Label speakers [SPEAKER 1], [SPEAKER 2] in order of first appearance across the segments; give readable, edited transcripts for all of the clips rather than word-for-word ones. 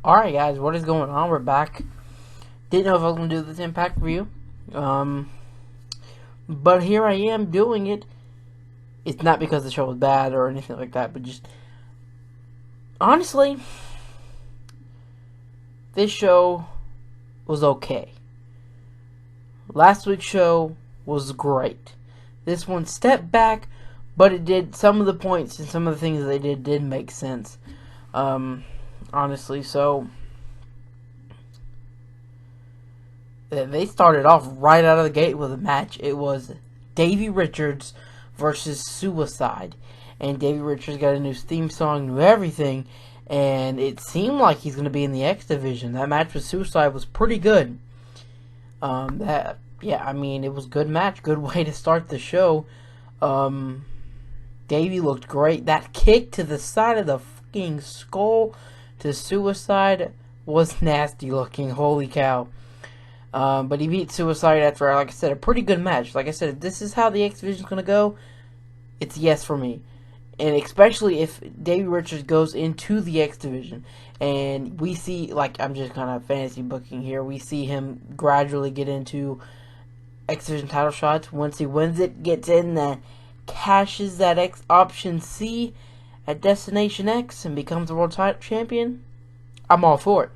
[SPEAKER 1] Alright guys, what is going on? We're back. Didn't know if I was going to do this Impact review. But here I am doing it. It's not because the show was bad or anything like that, but just... honestly, this show was okay. Last week's show was great. This one stepped back, but it did... some of the points and some of the things they did make sense. Honestly, so they started off right out of the gate with a match. It was Davey Richards versus Suicide, and Davey Richards got a new theme song, new everything, and it seemed like he's going to be in the X division. That match with Suicide was pretty good. It was a good match, good way to start the show. Davey looked great. That kick to the side of the fucking skull to Suicide was nasty looking. Holy cow. But he beat Suicide after, like I said, a pretty good match. Like I said, if this is how the X Division is going to go, it's yes for me. And especially if Davey Richards goes into the X Division. And we see, like, I'm just kind of fantasy booking here. We see him gradually get into X Division title shots. Once he wins it, gets in, then cashes that X option C at Destination X and becomes the world title champion, I'm all for it.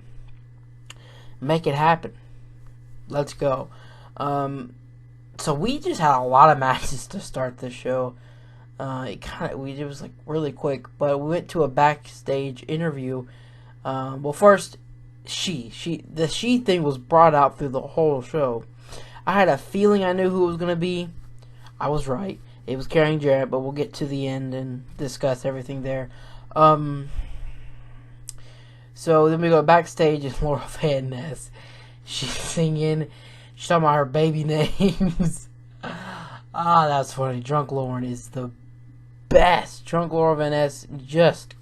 [SPEAKER 1] Make it happen. Let's go. So we just had a lot of matches to start the show. It was like really quick, but we went to a backstage interview. First, the she thing was brought out through the whole show. I had a feeling I knew who it was gonna be. I was right. It was Karen Jarrett, but we'll get to the end and discuss everything there. So then we go backstage and Laurel Van Ness. She's singing. She's talking about her baby names. That's funny. Drunk Lauren is the best. Drunk Laurel Van Ness just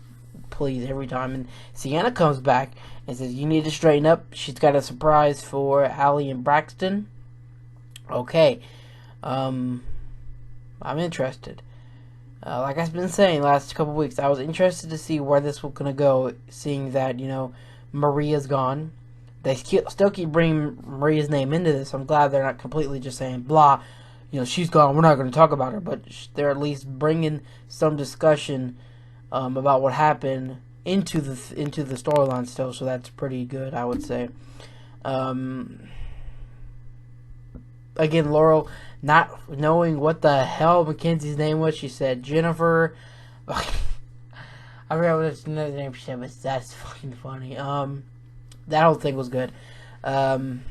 [SPEAKER 1] please every time. And Sienna comes back and says, "You need to straighten up." She's got a surprise for Allie and Braxton. Okay. I'm interested. Like I've been saying last couple weeks, I was interested to see where this was going to go, seeing that, Maria's gone. They still keep bringing Maria's name into this. I'm glad they're not completely just saying, blah, she's gone, we're not going to talk about her. But they're at least bringing some discussion about what happened into the storyline still, so that's pretty good, I would say. Again, Laurel not knowing what the hell Mackenzie's name was. She said Jennifer. I forgot what another name she said, but that's fucking funny. That whole thing was good. Ever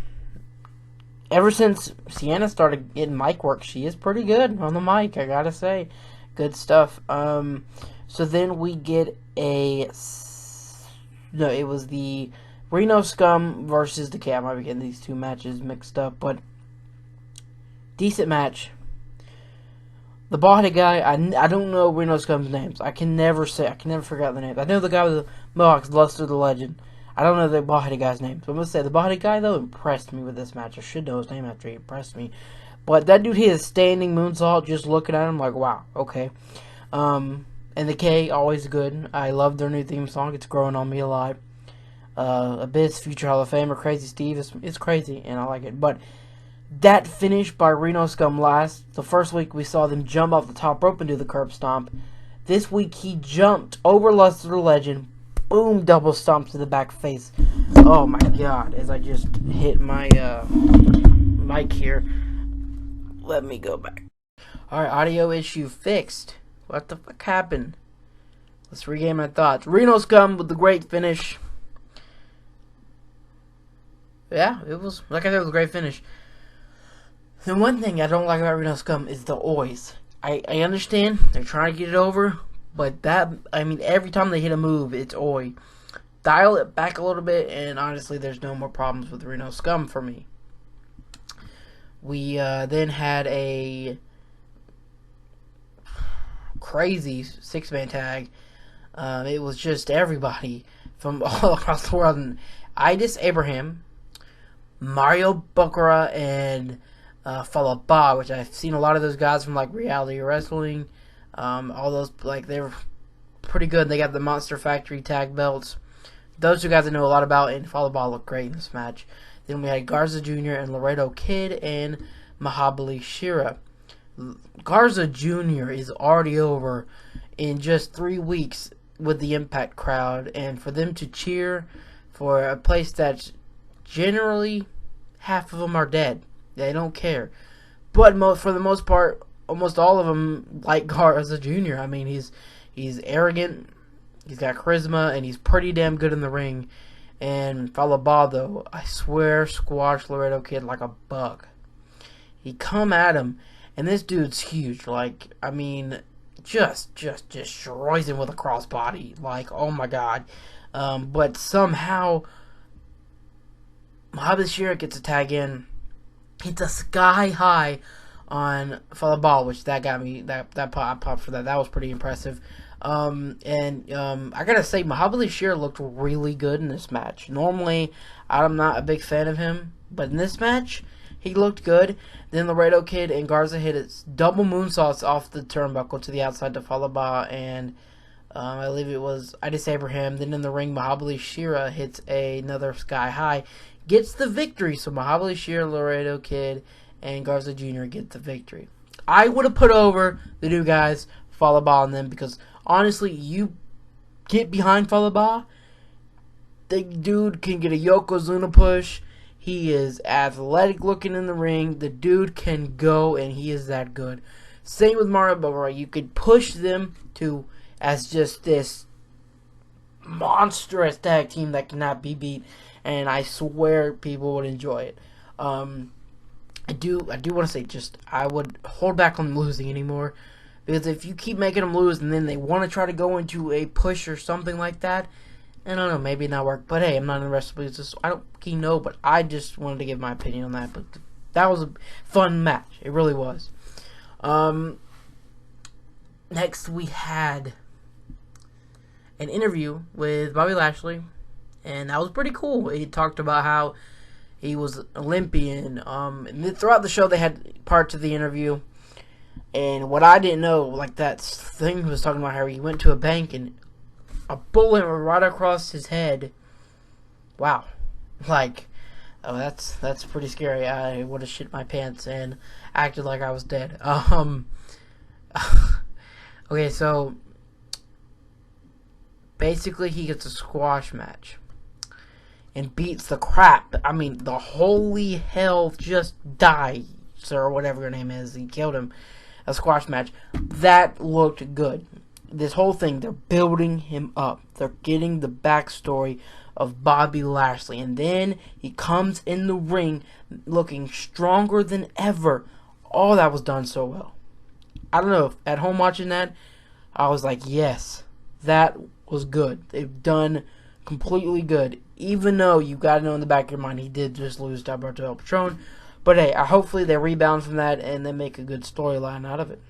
[SPEAKER 1] since Sienna started getting mic work, she is pretty good on the mic, I gotta say. Good stuff. So then we get it was the Reno Scum versus the Cat. I might be getting these two matches mixed up, but decent match. The body guy, I don't know Reno Scum's names. I can never figure out the names. I know the guy with the Mohawks, Luster the Legend. I don't know the body guy's name. So I'm going to say the body guy, though, impressed me with this match. I should know his name after he impressed me. But that dude hit a standing moonsault, just looking at him like, wow, okay. And the K, always good. I love their new theme song. It's growing on me a lot. Abyss, future Hall of Famer, Crazy Steve. It's crazy, and I like it. But that finish by Reno Scum last. The first week we saw them jump off the top rope and do the curb stomp. This week he jumped over Luster the Legend. Boom, double stomp to the back face. Oh my god, as I just hit my mic here. Let me go back. Alright, audio issue fixed. What the fuck happened? Let's regain my thoughts. Reno Scum with the great finish. Yeah, it was, like I said, it was a great finish. The one thing I don't like about Reno Scum is the oys. I understand they're trying to get it over, but every time they hit a move, it's oi. Dial it back a little bit, and honestly, there's no more problems with Reno Scum for me. We then had a crazy six-man tag. It was just everybody from all across the world. And Idis Abraham, Mario Baccarat, and Falaba, which I've seen a lot of those guys from like Reality Wrestling. All those, like, they were pretty good. They got the Monster Factory tag belts. those two guys I know a lot about, and Fallah Bahh looked great in this match. Then we had Garza Jr. and Laredo Kid and Mahabali Shera. Garza Jr. is already over in just 3 weeks with the Impact crowd, and for them to cheer for a place that's generally half of them are dead. They don't care. But for the most part, almost all of them like Garza Jr. I mean, he's arrogant, he's got charisma, and he's pretty damn good in the ring. And Fallah Bahh, though, I swear, squashed Laredo Kid like a bug. He come at him, and this dude's huge. Like, I mean, just destroys him with a crossbody. Like, oh my god. But somehow, Mahabali Shera gets a tag in. It's a sky high on Fallah Bahh, which that got me, I popped for that. That was pretty impressive. I gotta say, Mahabali Shera looked really good in this match. Normally, I'm not a big fan of him, but in this match, he looked good. Then Laredo Kid and Garza hit its double moonsaults off the turnbuckle to the outside to Fallah Bahh, and I believe it was Idis Abraham. Then in the ring, Mahabali Shera hits another sky high, gets the victory. So Mahabali Shera, Laredo Kid, and Garza Jr. get the victory. I would have put over the new guys, Fallah Bahh, on them, because honestly, you get behind Fallah Bahh, the dude can get a Yokozuna push. He is athletic looking in the ring. The dude can go, and he is that good. Same with Mario Barbara. You could push them to as just this monstrous tag team that cannot be beat, and I swear people would enjoy it. I do want to say, I would hold back on losing anymore, because if you keep making them lose and then they want to try to go into a push or something like that, I don't know, maybe not work. But hey, I'm not in the wrestling business, so I don't know, but I just wanted to give my opinion on that. But that was a fun match. It really was. Next we had an interview with Bobby Lashley, and that was pretty cool. He talked about how he was an Olympian. And throughout the show, they had parts of the interview. And what I didn't know, like that thing was talking about how he went to a bank and a bullet went right across his head. Wow. Like, oh, that's pretty scary. I would have shit my pants and acted like I was dead. Okay, so basically he gets a squash match and beats the crap. I mean, the holy hell just died, sir, or whatever your name is. He killed him. A squash match. That looked good. This whole thing, they're building him up. They're getting the backstory of Bobby Lashley. And then he comes in the ring looking stronger than ever. All that was done so well. I don't know, at home watching that, I was like, yes, that was good. They've done completely good. Even though you got to know in the back of your mind he did just lose to Alberto El Patron. But hey, hopefully they rebound from that and they make a good storyline out of it.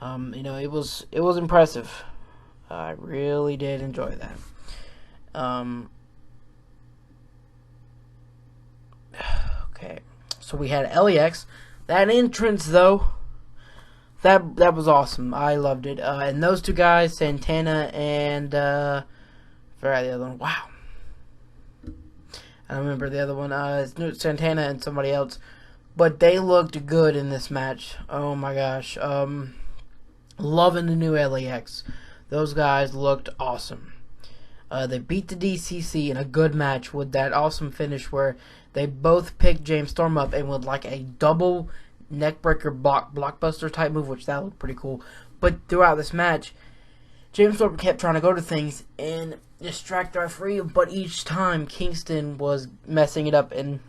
[SPEAKER 1] It was impressive. I really did enjoy that. Okay, so we had LAX. That entrance, though, that was awesome. I loved it. And those two guys, Santana and I forgot the other one. Wow. I don't remember the other one. It's Santana and somebody else. But they looked good in this match. Oh my gosh. Loving the new LAX. Those guys looked awesome. They beat the DCC in a good match with that awesome finish where they both picked James Storm up and with like a double neckbreaker blockbuster type move, which that looked pretty cool. But throughout this match, James Storm kept trying to go to things and distract the referee, but each time Kingston was messing it up and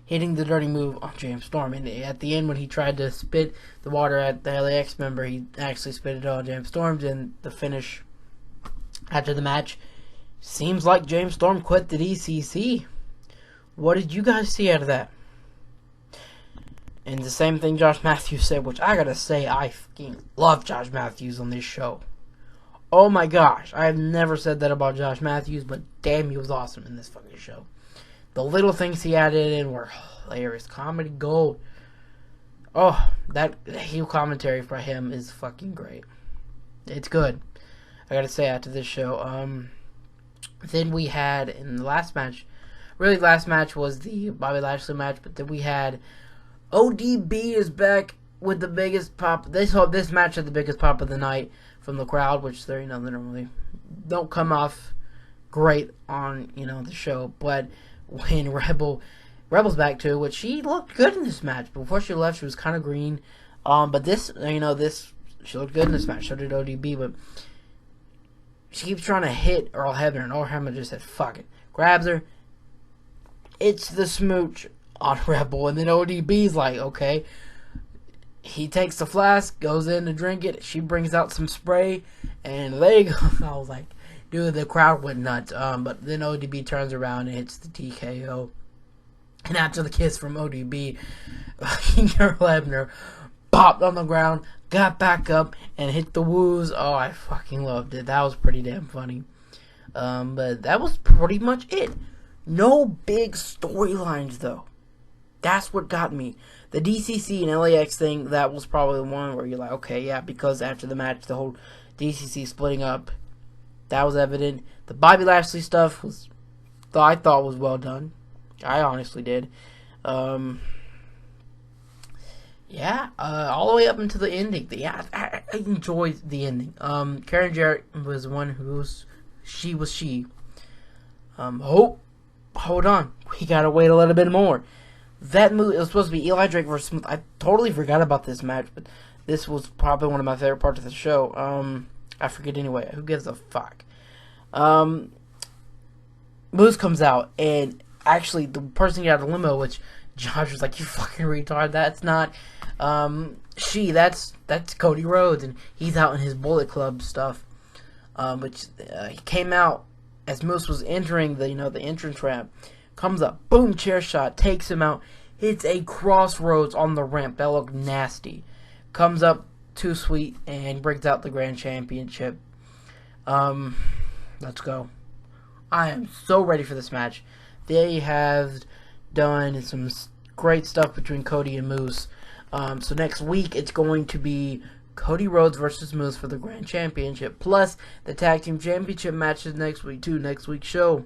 [SPEAKER 1] hitting the dirty move on James Storm. And at the end, when he tried to spit the water at the LAX member, he actually spit it on James Storm. And the finish after the match seems like James Storm quit the DCC. What did you guys see out of that? And the same thing Josh Matthews said, which I gotta say, I fucking love Josh Matthews on this show. Oh my gosh, I have never said that about Josh Matthews, but damn, he was awesome in this fucking show. The little things he added in were hilarious. Comedy gold. Oh, that heel commentary for him is fucking great. It's good. I gotta say after this show. Then we had in the last match, really last match was the Bobby Lashley match, but then we had ODB is back with the biggest pop. This match had the biggest pop of the night from the crowd, which they normally don't come off great on the show. But when Rebel's back too, which she looked good in this match. Before she left, she was kind of green. But this she looked good in this match. So did ODB, but she keeps trying to hit Earl Hebner, and Earl Hebner just said, fuck it. Grabs her. It's the smooch on Rebel, and then ODB's like, okay. He takes the flask, goes in to drink it. She brings out some spray, and there you go. I was like, dude, the crowd went nuts. But then ODB turns around and hits the TKO. And after the kiss from ODB, Earl Hebner popped on the ground, got back up, and hit the woos. Oh, I fucking loved it. That was pretty damn funny. But that was pretty much it. No big storylines, though. That's what got me. The DCC and LAX thing, that was probably the one where you're like, okay, yeah, because after the match, the whole DCC splitting up, that was evident. The Bobby Lashley stuff I thought was well done. I honestly did. Yeah, all the way up into the ending. Yeah, I enjoyed the ending. Karen Jarrett was one she was she. Hold on. We gotta wait a little bit more. That movie, it was supposed to be Eli Drake versus Smooth. I totally forgot about this match, but this was probably one of my favorite parts of the show. I forget anyway. Who gives a fuck? Moose comes out, and actually, the person got out of the limo, which Josh was like, you fucking retard, that's not, that's Cody Rhodes, and he's out in his Bullet Club stuff, which, he came out as Moose was entering the entrance ramp, comes up, boom, chair shot, takes him out, hits a crossroads on the ramp, that looked nasty, comes up, too sweet, and brings out the Grand Championship. Let's go. I am so ready for this match. They have done some great stuff between Cody and Moose. So next week, it's going to be Cody Rhodes versus Moose for the Grand Championship. Plus, the Tag Team Championship matches next week, too. Next week's show.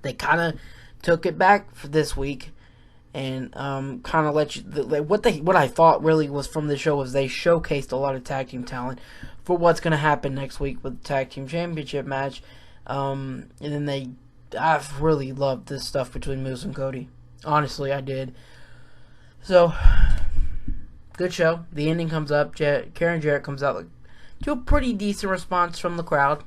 [SPEAKER 1] They kind of took it back for this week. And kind of let you... what I thought really was from the show was they showcased a lot of tag team talent for what's going to happen next week with the Tag Team Championship match. And then I've really loved this stuff between Moose and Cody. Honestly, I did. So, good show. The ending comes up. Karen Jarrett comes out to a pretty decent response from the crowd.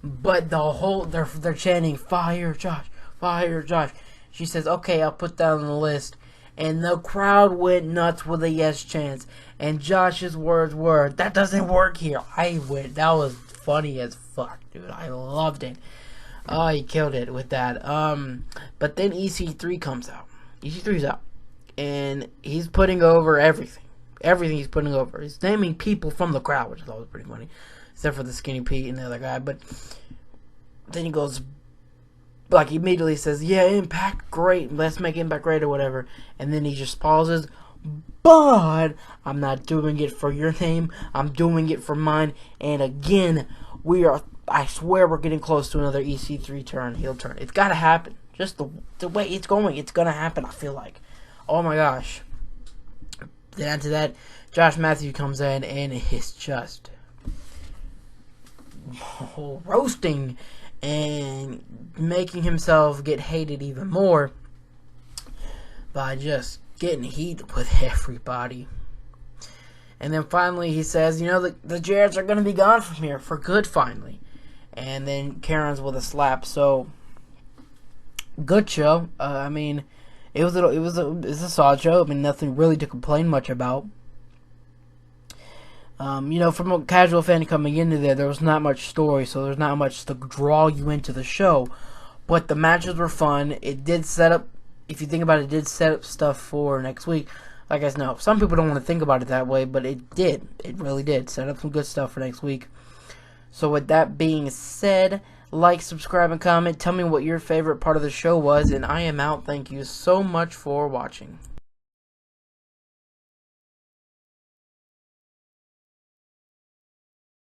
[SPEAKER 1] But they're chanting, fire Josh, fire Josh. She says, okay, I'll put that on the list. And the crowd went nuts with a yes chance. And Josh's words were, that doesn't work here. That was funny as fuck, dude. I loved it. Oh, he killed it with that. But then EC3 comes out. EC3's out. And he's putting over everything. Everything he's putting over. He's naming people from the crowd, which I thought was pretty funny. Except for the Skinny Pete and the other guy. But then he goes, like, he immediately says, yeah, Impact, great. Let's make Impact great or whatever. And then he just pauses. But I'm not doing it for your name. I'm doing it for mine. And again, I swear we're getting close to another EC3 turn, heel turn. It's got to happen. Just the way it's going, it's going to happen, I feel like. Oh my gosh. Then after that, Josh Matthews comes in and it's just roasting and making himself get hated even more by just getting heat with everybody. And then finally he says, the Jarretts are going to be gone from here for good finally. And then Karen's with a slap. So, good show. I mean, it was a solid show. I mean, nothing really to complain much about. From a casual fan coming into there was not much story, so there's not much to draw you into the show. But the matches were fun. It did set up, if you think about it, did set up stuff for next week. Like I said, no, some people don't want to think about it that way, but it did. It really did set up some good stuff for next week. So with that being said, like, subscribe, and comment. Tell me what your favorite part of the show was, and I am out. Thank you so much for watching.